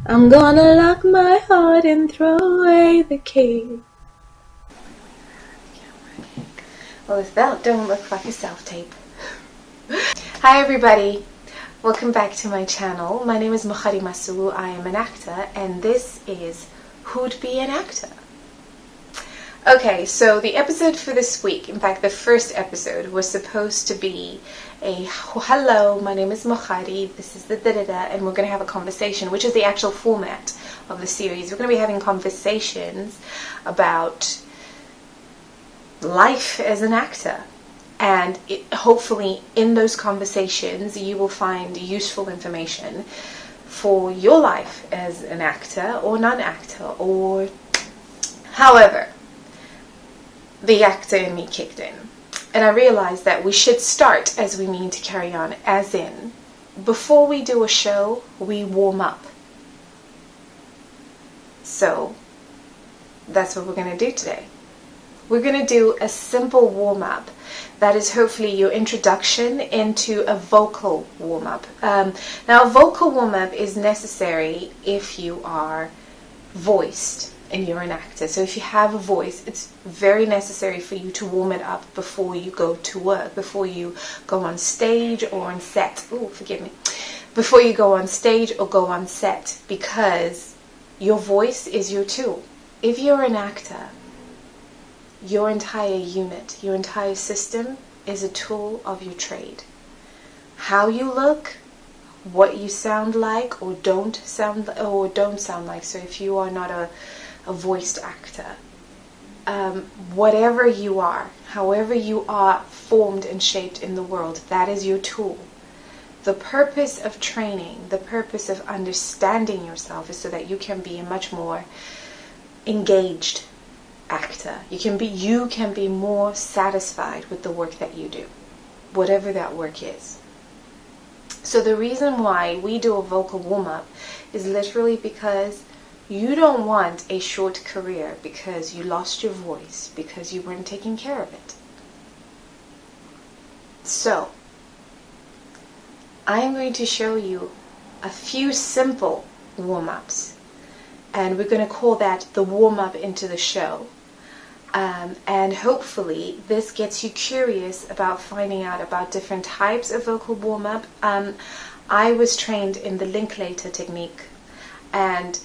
I'm gonna lock my heart and throw away the key. Well, if that don't look like a self-tape. Hi everybody, welcome back to my channel. My name is Mukhari Masu. I am an actor and this is Who'd Be an Actor? Okay, so the episode for this week, in fact the first episode, was supposed to be a hello, my name is Mukhari, this is the da-da-da, and we're going to have a conversation, which is the actual format of the series. We're going to be having conversations about life as an actor. And hopefully in those conversations you will find useful information for your life as an actor or non-actor, or however the actor in me kicked in. And I realized that we should start as we mean to carry on, as in, before we do a show, we warm up. So that's what we're going to do today. We're going to do a simple warm-up that is hopefully your introduction into a vocal warm-up. Now, a vocal warm-up is necessary if you are voiced and you're an actor. So if you have a voice, it's very necessary for you to warm it up before you go to work, before you go on stage or on set. Oh, forgive me. Before you go on stage or go on set, because your voice is your tool. If you're an actor, your entire unit, your entire system is a tool of your trade. How you look, what you sound like or don't sound like. So if you are not a voiced actor, whatever you are, however you are formed and shaped in the world, that is your tool. The purpose of training, the purpose of understanding yourself is so that you can be a much more engaged actor. You can be more satisfied with the work that you do, whatever that work is. So the reason why we do a vocal warm-up is literally because you don't want a short career because you lost your voice, because you weren't taking care of it. So I'm going to show you a few simple warm-ups, and we're going to call that the warm-up into the show. And hopefully this gets you curious about finding out about different types of vocal warm-up. I was trained in the Linklater technique, and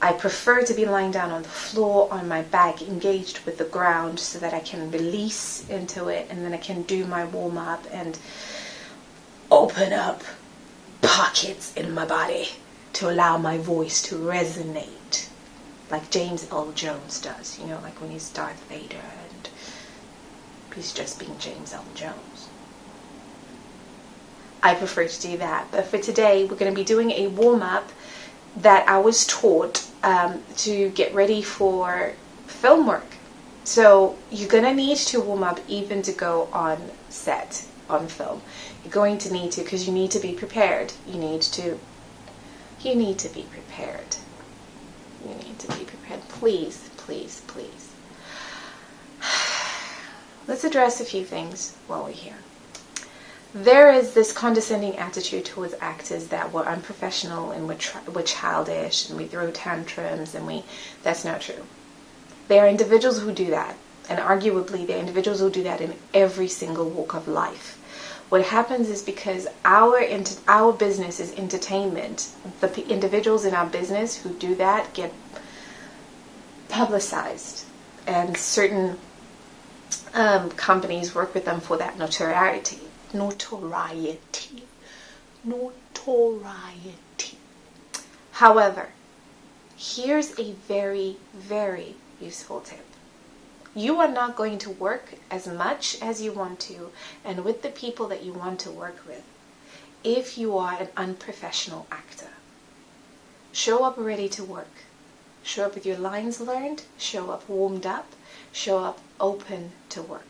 I prefer to be lying down on the floor on my back, engaged with the ground, so that I can release into it, and then I can do my warm-up and open up pockets in my body to allow my voice to resonate, like James Earl Jones does, you know, like when he's Darth Vader and he's just being James Earl Jones. I prefer to do that. But for today, we're going to be doing a warm-up that I was taught to get ready for film work. So you're going to need to warm up even to go on set, on film. You're going to need to, because you need to be prepared. You need to be prepared. You need to be prepared. Please, please, please. Let's address a few things while we're here. There is this condescending attitude towards actors that we're unprofessional and we're childish and we throw tantrums, and that's not true. There are individuals who do that, and arguably there are individuals who do that in every single walk of life. What happens is, because our business is entertainment, the individuals in our business who do that get publicized, and certain companies work with them for that notoriety. However, here's a very, very useful tip. You are not going to work as much as you want to and with the people that you want to work with if you are an unprofessional actor. Show up ready to work. Show up with your lines learned. Show up warmed up. Show up open to work.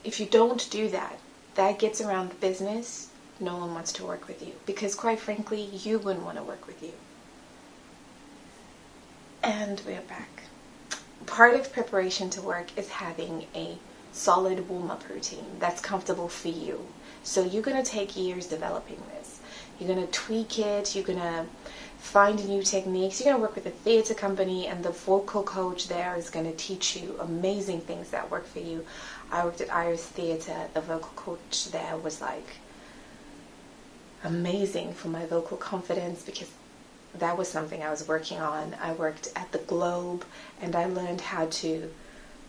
If you don't do that, that gets around the business. No one wants to work with you, because quite frankly, you wouldn't want to work with you. And we're back. Part of preparation to work is having a solid warm-up routine that's comfortable for you. So you're going to take years developing this. You're going to tweak it. You're going to find new techniques. You're going to work with a theater company, and the vocal coach there is going to teach you amazing things that work for you. I worked at Iris Theater. The vocal coach there was like amazing for my vocal confidence, because that was something I was working on. I worked at the Globe, and I learned how to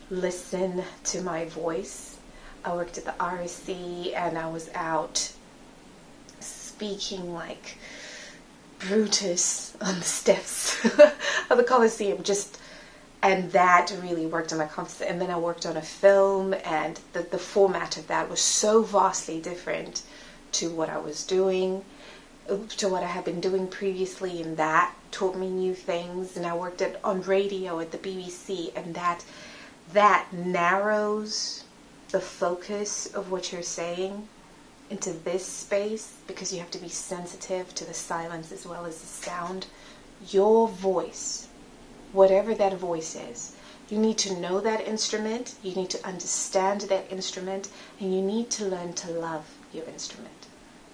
listen to my voice. I worked at the RSC, and I was out speaking like Brutus on the steps of the Colosseum, and that really worked on my confidence. And then I worked on a film, and the format of that was so vastly different to what I was doing, to what I had been doing previously, and that taught me new things. And I worked on radio at the BBC, and that narrows the focus of what you're saying into this space, because you have to be sensitive to the silence as well as the sound. Your voice, whatever that voice is, you need to know that instrument, you need to understand that instrument, and you need to learn to love your instrument.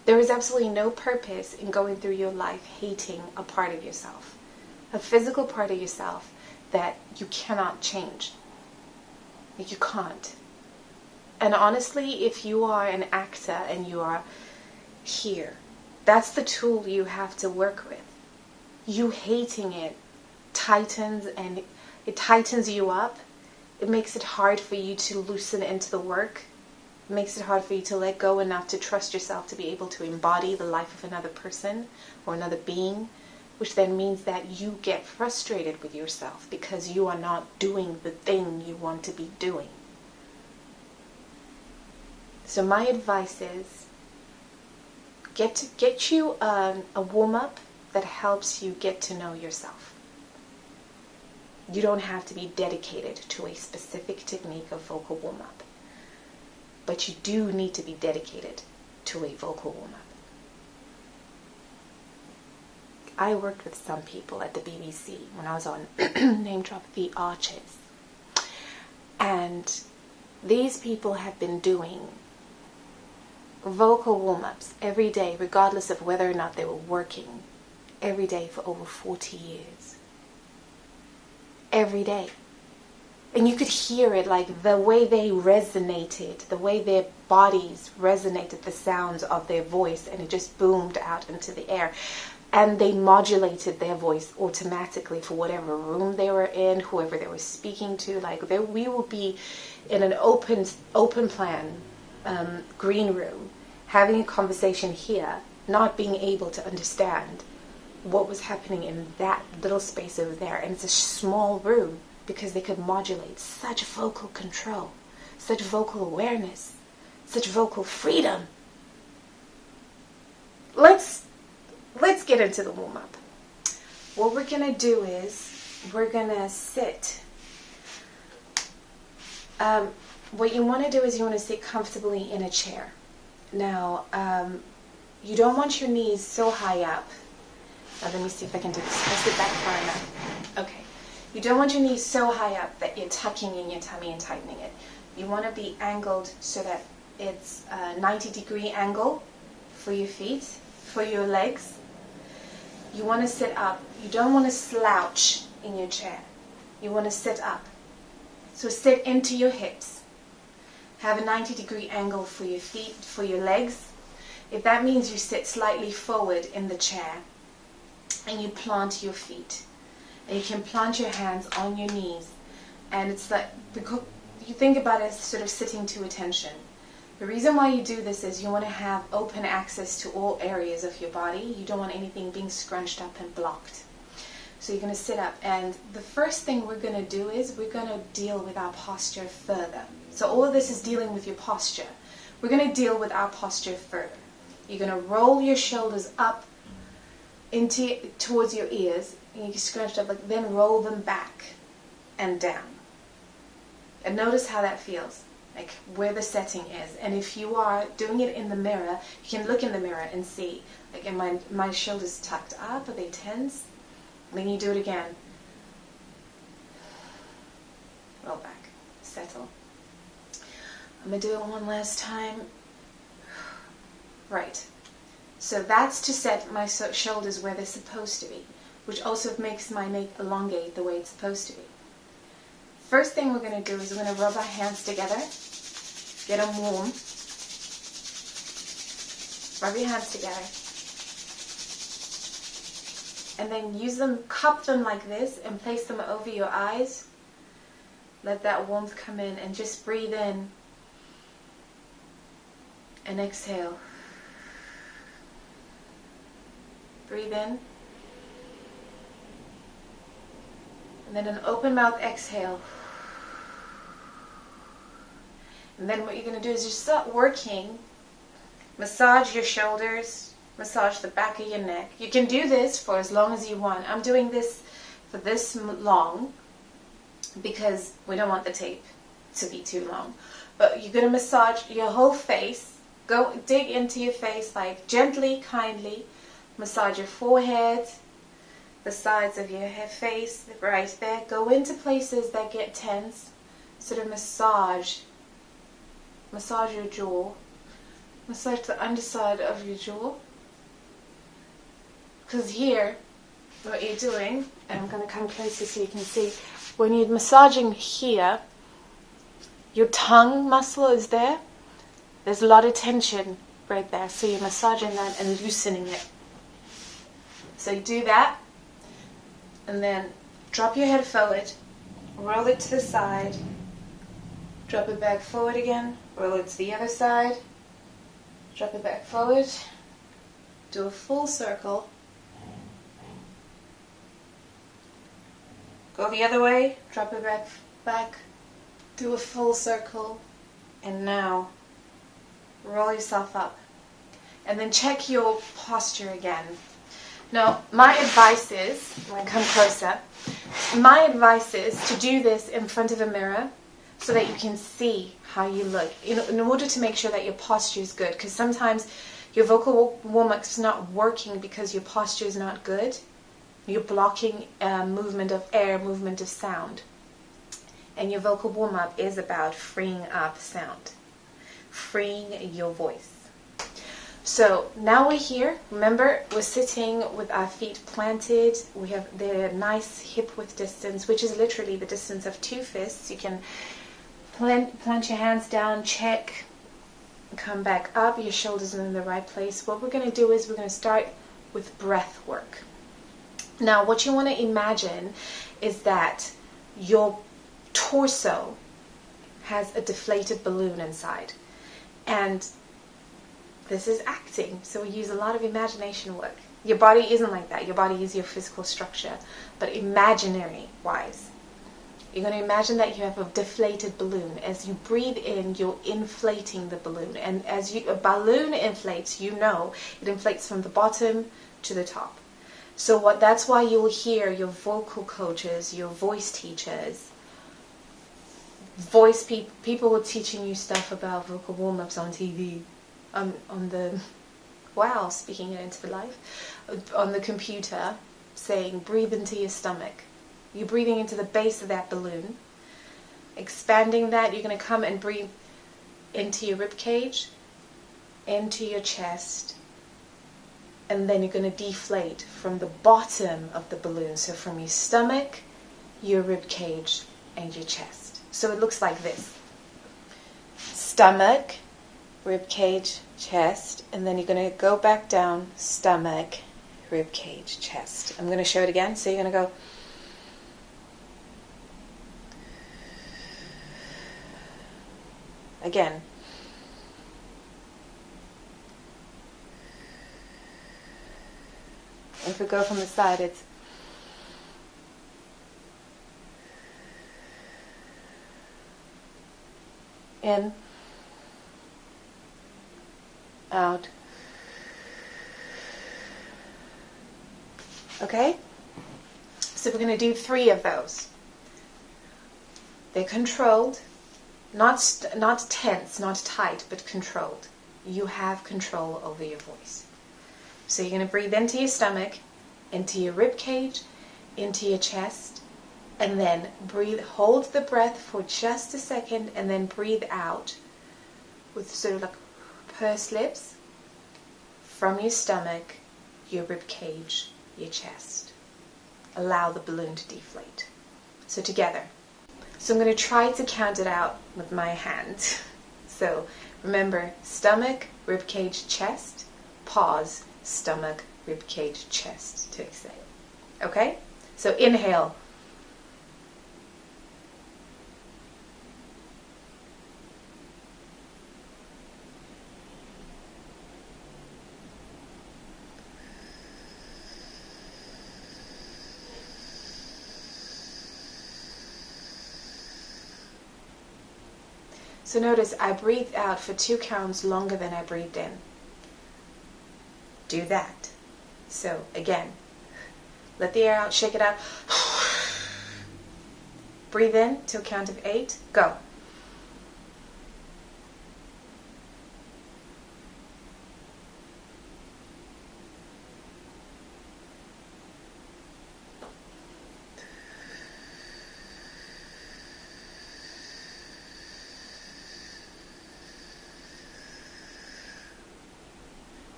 There is absolutely no purpose in going through your life hating a part of yourself, a physical part of yourself that you cannot change. You can't. And honestly, if you are an actor and you are here, that's the tool you have to work with. You hating it tightens you up. It makes it hard for you to loosen into the work. It makes it hard for you to let go enough to trust yourself to be able to embody the life of another person or another being, which then means that you get frustrated with yourself because you are not doing the thing you want to be doing. So my advice is get you a warm-up that helps you get to know yourself. You don't have to be dedicated to a specific technique of vocal warm-up, but you do need to be dedicated to a vocal warm-up. I worked with some people at the BBC when I was on name drop The Archers, and these people have been doing vocal warm-ups every day, regardless of whether or not they were working, every day for over 40 years. Every day. And you could hear it, like the way they resonated, the way their bodies resonated the sounds of their voice, and it just boomed out into the air. And they modulated their voice automatically for whatever room they were in, whoever they were speaking to. Like we would be in an open plan green room, having a conversation here, not being able to understand what was happening in that little space over there. And it's a small room, because they could modulate such vocal control, such vocal awareness, such vocal freedom. Let's get into the warm-up. What we're going to do is we're going to sit. What you want to do is you want to sit comfortably in a chair. Now, you don't want your knees so high up. Now, let me see if I can do this. Press it back far enough. Okay. You don't want your knees so high up that you're tucking in your tummy and tightening it. You want to be angled so that it's a 90-degree angle for your feet, for your legs. You want to sit up. You don't want to slouch in your chair. You want to sit up. So sit into your hips. Have a 90-degree angle for your feet, for your legs. If that means you sit slightly forward in the chair and you plant your feet. And you can plant your hands on your knees. And it's like, because you think about it as sort of sitting to attention. The reason why you do this is you want to have open access to all areas of your body. You don't want anything being scrunched up and blocked. So you're going to sit up. And the first thing we're going to do is we're going to deal with our posture further. So all of this is dealing with your posture. We're going to deal with our posture further. You're going to roll your shoulders up towards your ears. And you scrunch up, like, then roll them back and down. And notice how that feels, like where the setting is. And if you are doing it in the mirror, you can look in the mirror and see, like, am my shoulders tucked up? Are they tense? Then you do it again. Roll back. Settle. I'm going to do it one last time. Right. So that's to set my shoulders where they're supposed to be, which also makes my neck elongate the way it's supposed to be. First thing we're going to do is we're going to rub our hands together, get them warm. Rub your hands together. And then use them, cup them like this and place them over your eyes. Let that warmth come in and just breathe in and exhale. Breathe in. And then an open mouth exhale. And then what you're going to do is just start working. Massage your shoulders. Massage the back of your neck. You can do this for as long as you want. I'm doing this for this long because we don't want the tape to be too long. But you're going to massage your whole face. Go dig into your face, like gently, kindly. Massage your forehead, the sides of your face, right there. Go into places that get tense. Sort of massage your jaw. Massage the underside of your jaw. Because here, what you're doing, and I'm going to come closer so you can see, when you're massaging here, your tongue muscle is there. There's a lot of tension right there. So you're massaging that and loosening it. So you do that, and then drop your head forward, roll it to the side, drop it back forward again, roll it to the other side, drop it back forward, do a full circle, go the other way, drop it back, do a full circle, and now roll yourself up. And then check your posture again. Now, my advice is, when I come closer, my advice is to do this in front of a mirror so that you can see how you look, in order to make sure that your posture is good. Because sometimes your vocal warm-up is not working because your posture is not good. You're blocking movement of air, movement of sound. And your vocal warm-up is about freeing up sound, freeing your voice. So now we're here. Remember, we're sitting with our feet planted. We have the nice hip width distance, which is literally the distance of 2 fists. You can plant your hands down, check, come back up. Your shoulders are in the right place. What we're going to do is we're going to start with breath work. Now, what you want to imagine is that your torso has a deflated balloon inside. And this is acting, so we use a lot of imagination work. Your body isn't like that. Your body is your physical structure, but imaginary-wise. You're going to imagine that you have a deflated balloon. As you breathe in, you're inflating the balloon. And as a balloon inflates, it inflates from the bottom to the top. So that's why you'll hear your vocal coaches, your voice teachers, people were teaching you stuff about vocal warm-ups on TV. Speaking it into the life, on the computer, saying breathe into your stomach. You're breathing into the base of that balloon, expanding that. You're going to come and breathe into your rib cage, into your chest, and then you're going to deflate from the bottom of the balloon. So from your stomach, your rib cage, and your chest. So it looks like this: stomach, rib cage, chest, and then you're going to go back down, stomach, rib cage, chest. I'm going to show it again. So you're going to go again. If we go from the side, it's in, out. Okay? So we're going to do 3 of those. They're controlled, not tense, not tight, but controlled. You have control over your voice. So you're going to breathe into your stomach, into your rib cage, into your chest, and then hold the breath for just a second, and then breathe out with sort of like pursed lips, from your stomach, your rib cage, your chest. Allow the balloon to deflate. So together. So I'm going to try to count it out with my hand. So remember, stomach, rib cage, chest. Pause, stomach, rib cage, chest to exhale. Okay? So inhale. So notice I breathed out for 2 counts longer than I breathed in. Do that. So again, let the air out, shake it out. Breathe in till count of 8. Go.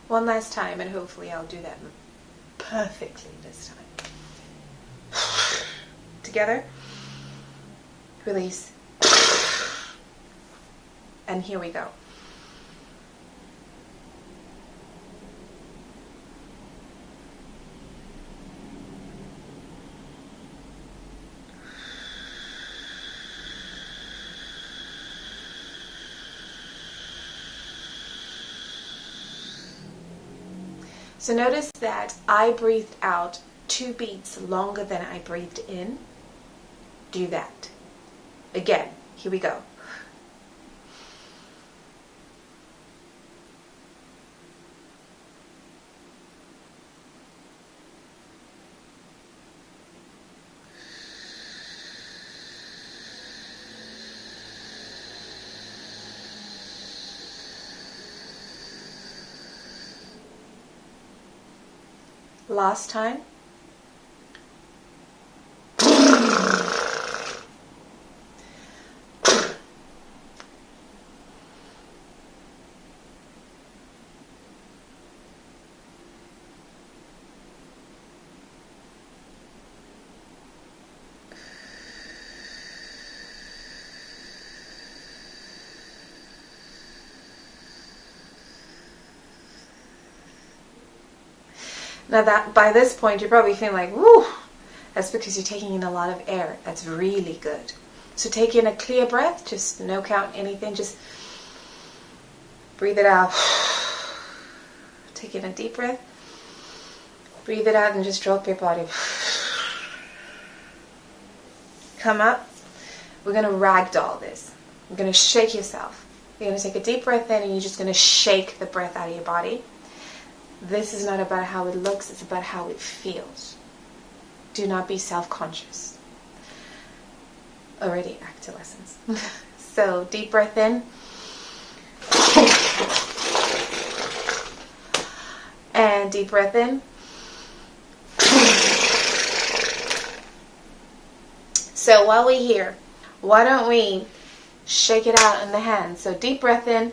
One last time, and hopefully I'll do that perfectly this time. Together. Release. And here we go. So notice that I breathed out 2 beats longer than I breathed in. Do that. Again, here we go. Last time. Now that by this point you're probably feeling like, woo, that's because you're taking in a lot of air. That's really good. So take in a clear breath, just no count anything, just breathe it out. Take in a deep breath, breathe it out and just drop your body. Come up. We're going to ragdoll this. You're going to shake yourself. You're going to take a deep breath in and you're just going to shake the breath out of your body. This is not about how it looks, it's about how it feels. Do not be self-conscious. Already actor lessons. So deep breath in. And deep breath in. So while we're here, why don't we shake it out in the hands? So deep breath in,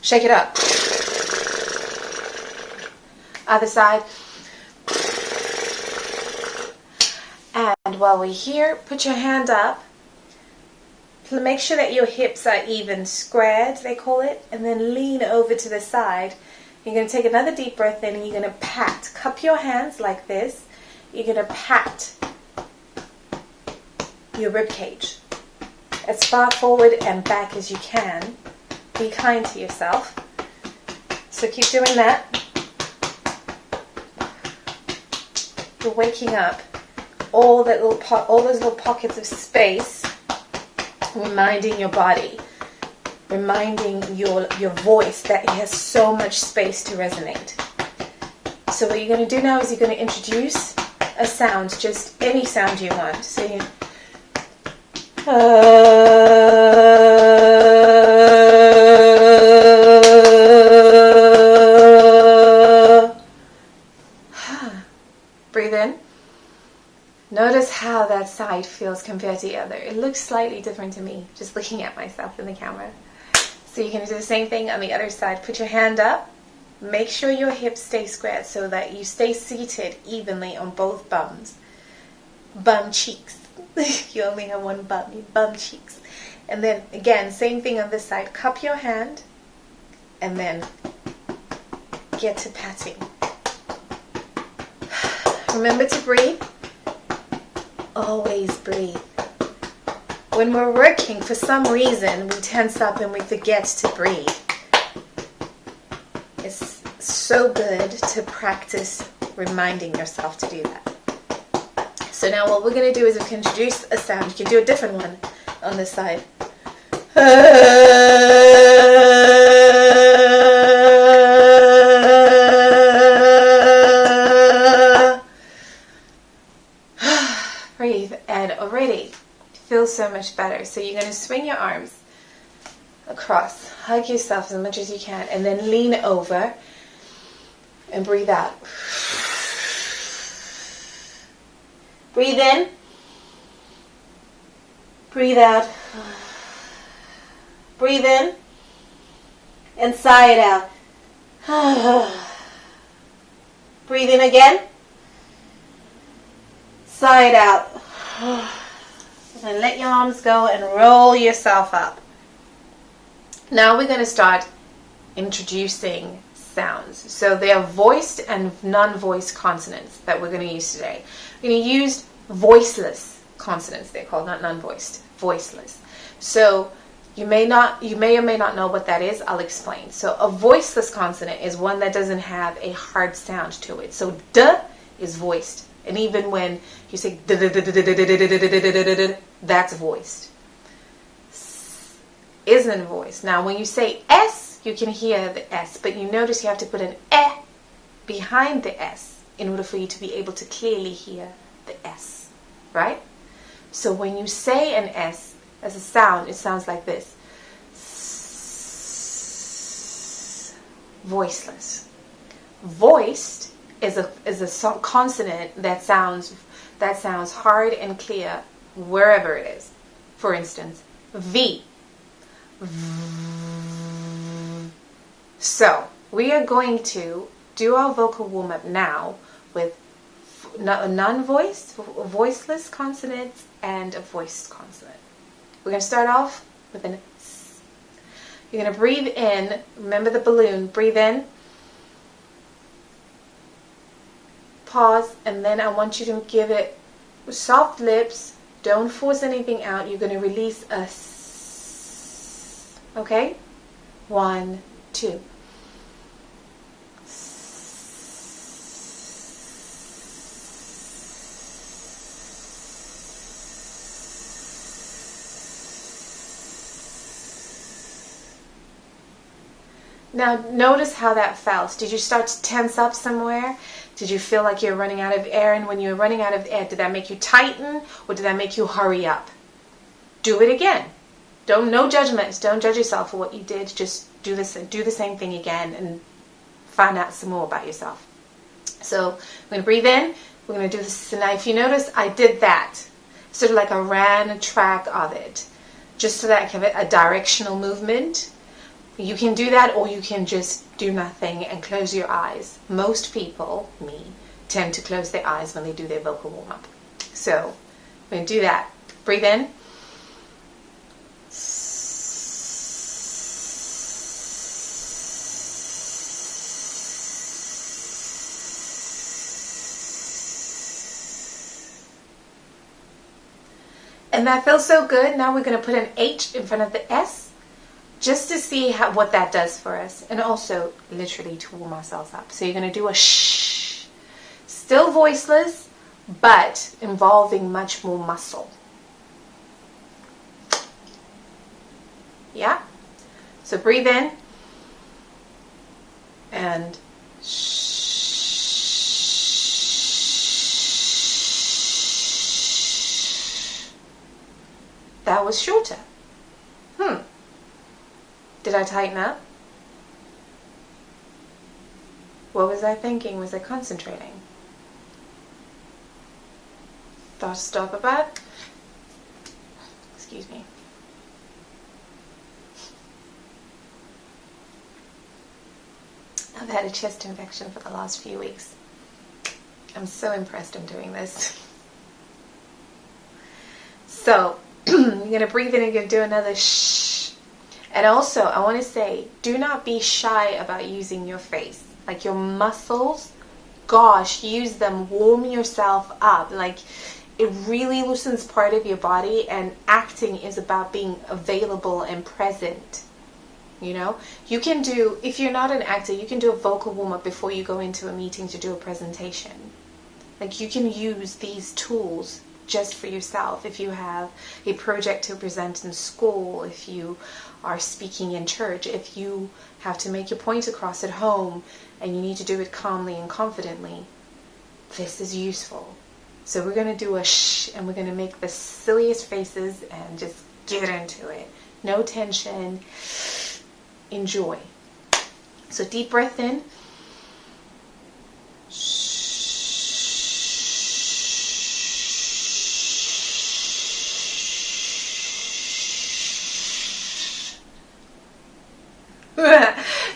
shake it up. Other side. And while we're here, put your hand up. Make sure that your hips are even squared, they call it, and then lean over to the side. You're going to take another deep breath in and you're going to pat. Cup your hands like this. You're going to pat your rib cage as far forward and back as you can. Be kind to yourself. So keep doing that. You're waking up all those little pockets of space, reminding your body, reminding your voice that it has so much space to resonate. So what you're going to do now is you're going to introduce a sound, just any sound you want. So you breathe in. Notice how that side feels compared to the other. It looks slightly different to me, just looking at myself in the camera. So you're going to do the same thing on the other side. Put your hand up. Make sure your hips stay squared so that you stay seated evenly on both bums. Bum cheeks. You only have one bum, you bum cheeks. And then again, same thing on this side. Cup your hand and then get to patting. Remember to breathe. Always breathe. When we're working, for some reason, we tense up and we forget to breathe. It's so good to practice reminding yourself to do that. So now what we're going to do is we can introduce a sound. You can do a different one on this side. Breathe, and already feels so much better. So you're going to swing your arms across, hug yourself as much as you can, and then lean over and breathe out. Breathe in, breathe out, breathe in, and sigh it out. Breathe in again, sigh it out. And let your arms go and roll yourself up. Now we're going to start introducing sounds. So they are voiced and non-voiced consonants that we're going to use today. We're going to use voiceless consonants. They're called, not non-voiced, voiceless. So you may or may not know what that is. I'll explain. So a voiceless consonant is one that doesn't have a hard sound to it. So D is voiced. And even when you say that's voiced. S isn't voiced. Now when you say S, you can hear the S, but you notice you have to put an E behind the S in order for you to be able to clearly hear the S, right? So when you say an S as a sound, it sounds like this. S, voiceless. Voiced is a consonant that sounds hard and clear wherever it is. For instance, V. So we are going to do our vocal warm-up now with non-voiced, voiceless consonants and a voiced consonant. We're going to start off with an S. You're going to breathe in. Remember the balloon. Breathe in. Pause, and then I want you to give it soft lips. Don't force anything out. You're going to release a S. Okay? 1, 2. Now notice how that felt. Did you start to tense up somewhere? Did you feel like you're running out of air? And when you're running out of air, did that make you tighten or did that make you hurry up? Do it again. No judgments. Don't judge yourself for what you did. Just do the same thing again and find out some more about yourself. So we're going to breathe in. We're going to do this. So now if you notice, I did that. Sort of like I ran a track of it. Just so that I can have a directional movement. You can do that, or you can just do nothing and close your eyes. Most people, me, tend to close their eyes when they do their vocal warm-up. So we're going to do that. Breathe in. And that feels so good. Now we're going to put an H in front of the S. Just to see what that does for us. And also, literally, to warm ourselves up. So you're going to do a shh. Still voiceless, but involving much more muscle. Yeah? So breathe in. And shh. That was shorter. Did I tighten up? What was I thinking? Was I concentrating? Thought to stop about? Excuse me. I've had a chest infection for the last few weeks. I'm so impressed I'm doing this. So, you're going to breathe in and you're going to do another shh. And also, I want to say, do not be shy about using your face. Like your muscles, gosh, use them, warm yourself up. Like, it really loosens part of your body, and acting is about being available and present. You know, you can do, if you're not an actor, you can do a vocal warm-up before you go into a meeting to do a presentation. Like, you can use these tools just for yourself. If you have a project to present in school, if you are speaking in church, if you have to make your point across at home and you need to do it calmly and confidently, this is useful. So we're going to do a shh, and we're going to make the silliest faces and just get into it. No tension. Enjoy. So deep breath in.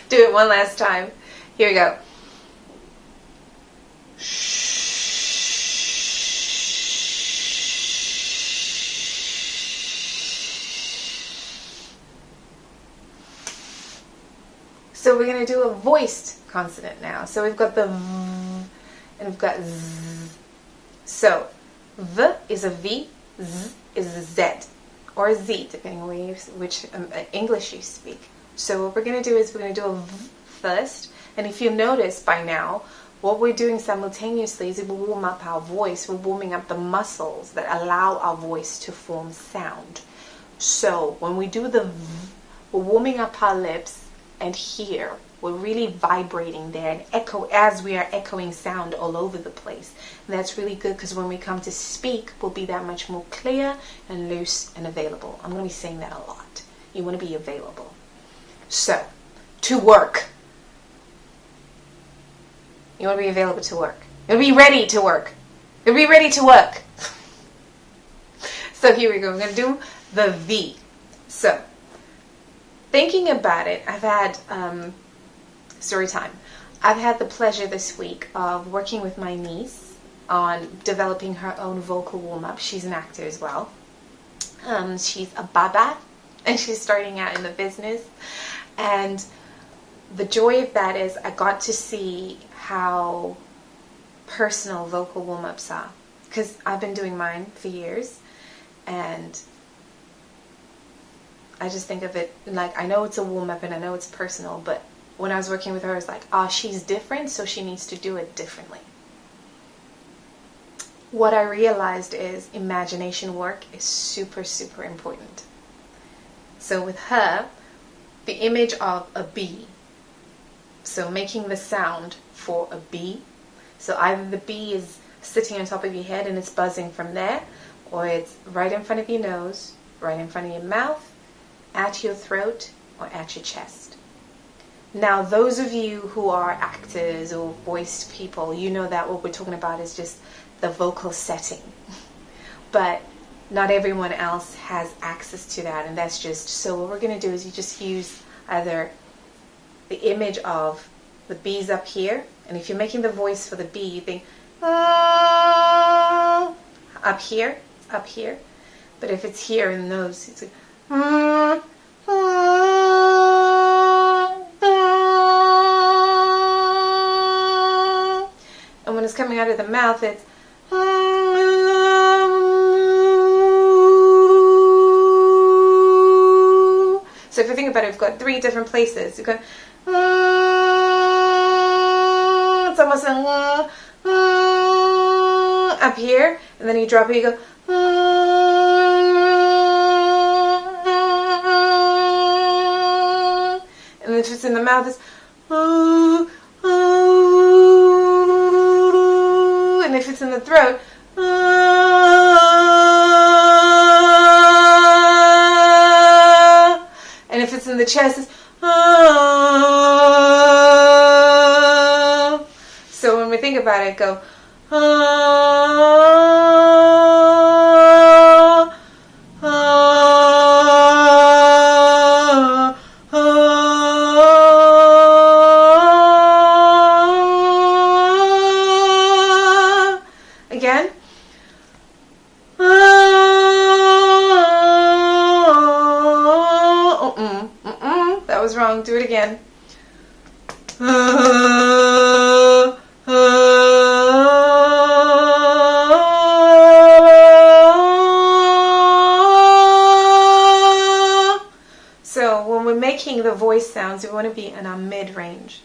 Do it one last time. Here we go. So we're going to do a voiced consonant now. So we've got the V and we've got Z. So V is a V, Z is a Z, or a Z, depending on which English you speak. So what we're going to do is we're going to do a V first. And if you notice by now, what we're doing simultaneously is we warm up our voice. We're warming up the muscles that allow our voice to form sound. So when we do the V, we're warming up our lips. And here, we're really vibrating there and echo as we are echoing sound all over the place. And that's really good because when we come to speak, we'll be that much more clear and loose and available. I'm going to be saying that a lot. You want to be available. So, to work. You want to be available to work. You want to be ready to work. You want to be ready to work. So here we go. We're going to do the V. So, thinking about it, I've had, story time. I've had the pleasure this week of working with my niece on developing her own vocal warm-up. She's an actor as well. She's a baba, and she's starting out in the business. And the joy of that is I got to see how personal vocal warm-ups are. Because I've been doing mine for years, and I just think of it like, I know it's a warm-up and I know it's personal, but when I was working with her, I was like, she's different, so she needs to do it differently. What I realized is imagination work is super, super important. So with her, the image of a bee. So making the sound for a bee. So either the bee is sitting on top of your head and it's buzzing from there, or it's right in front of your nose, right in front of your mouth, at your throat, or at your chest. Now, those of you who are actors or voiced people, you know that what we're talking about is just the vocal setting. But not everyone else has access to that, and that's just, so what we're going to do is you just use either the image of the bees up here, and if you're making the voice for the bee, you think, up here, but if it's here in the nose, it's like, and when it's coming out of the mouth, it's so if you think about it, we've got three different places. You've got it's almost up here, and then you drop it, you go and if it's in the mouth, it's and if it's in the throat, and if it's in the chest, it's so when we think about it, go That was wrong. Do it again. So when we're making the voice sounds, we want to be in our mid-range.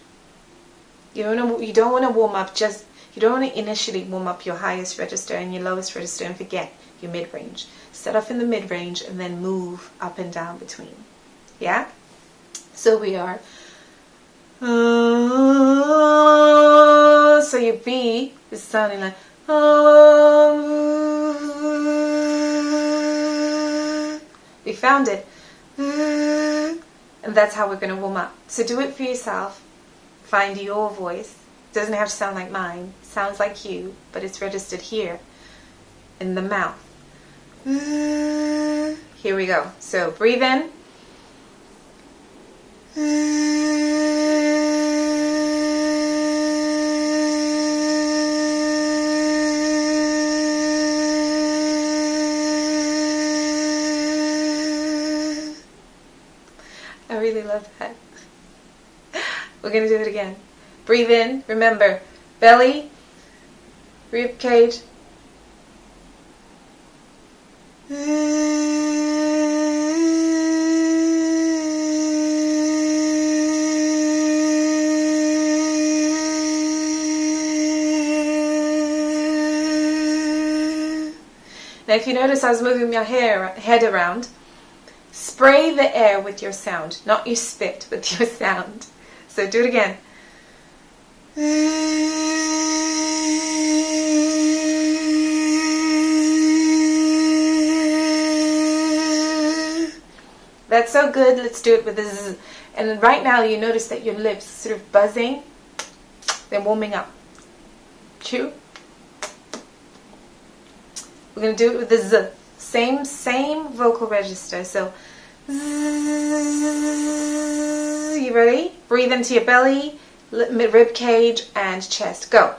You don't want to warm up just. You don't want to initially warm up your highest register and your lowest register and forget your mid-range. Start off in the mid-range and then move up and down between. Yeah? So we are. So your B is sounding like. We found it. And that's how we're going to warm up. So do it for yourself. Find your voice. Doesn't have to sound like mine. Sounds like you, but it's registered here in the mouth. Here we go. So breathe in. I really love that. We're going to do it again. Breathe in. Remember, belly, rib cage. Now if you notice I was moving my head around, spray the air with your sound, not you spit, with your sound. So do it again. That's so good. Let's do it with this. And right now you notice that your lips are sort of buzzing. They're warming up. Chew. We're going to do it with the Z. Same vocal register. So, you ready? Breathe into your belly, rib cage, and chest. Go.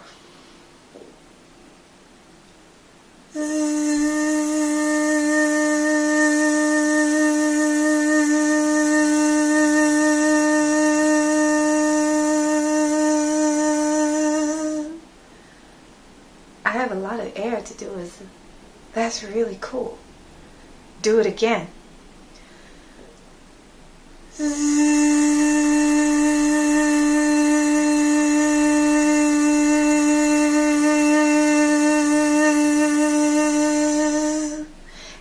I have a lot of air to do with. That's really cool. Do it again.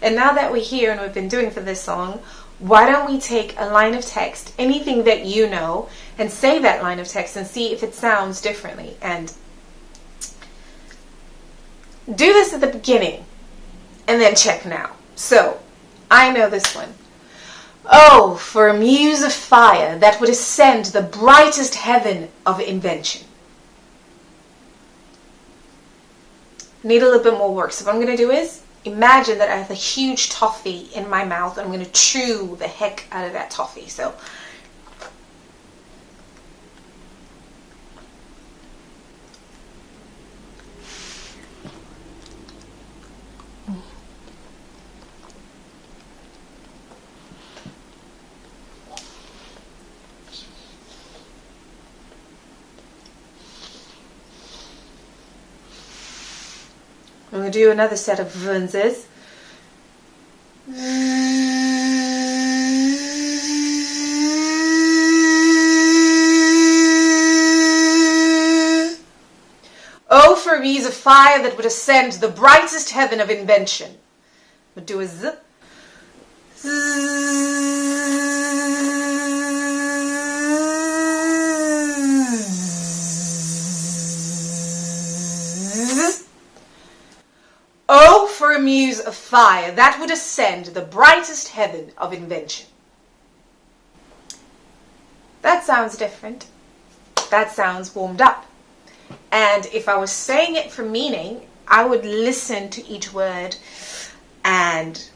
And now that we're here and we've been doing for this song, why don't we take a line of text, anything that you know, and say that line of text and see if it sounds differently. And do this at the beginning and then check now. So, I know this one. Oh, for a muse of fire that would ascend the brightest heaven of invention. Need a little bit more work. So what I'm going to do is, imagine that I have a huge toffee in my mouth and I'm going to chew the heck out of that toffee. So, I'm going to do another set of vunzes. Oh, for a muse of fire that would ascend the brightest heaven of invention. We'll do a z. Oh, for a muse of fire that would ascend the brightest heaven of invention. That sounds different. That sounds warmed up. And if I was saying it for meaning, I would listen to each word and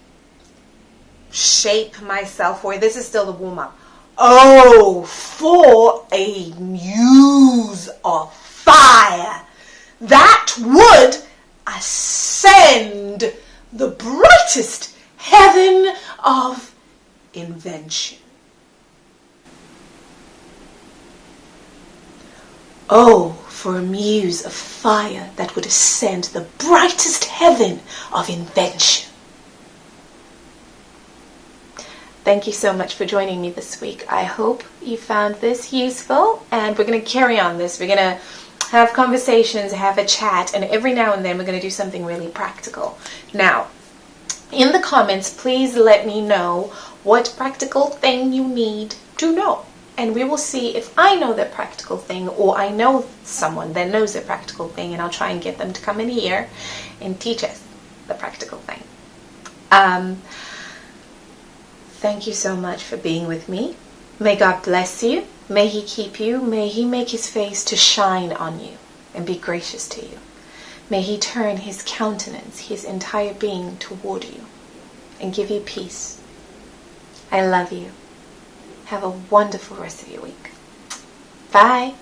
shape myself, or this is still the warm-up. Oh, for a muse of fire that would ascend the brightest heaven of invention. Oh, for a muse of fire that would ascend the brightest heaven of invention. Thank you so much for joining me this week. I hope you found this useful, and we're going to carry on this. We're going to have conversations, have a chat, and every now and then we're going to do something really practical. Now, in the comments, please let me know what practical thing you need to know. And we will see if I know the practical thing, or I know someone that knows the practical thing, and I'll try and get them to come in here and teach us the practical thing. Thank you so much for being with me. May God bless you. May He keep you. May He make His face to shine on you and be gracious to you. May He turn His countenance, His entire being toward you and give you peace. I love you. Have a wonderful rest of your week. Bye.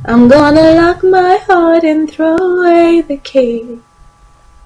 I'm gonna lock my heart and throw away the key.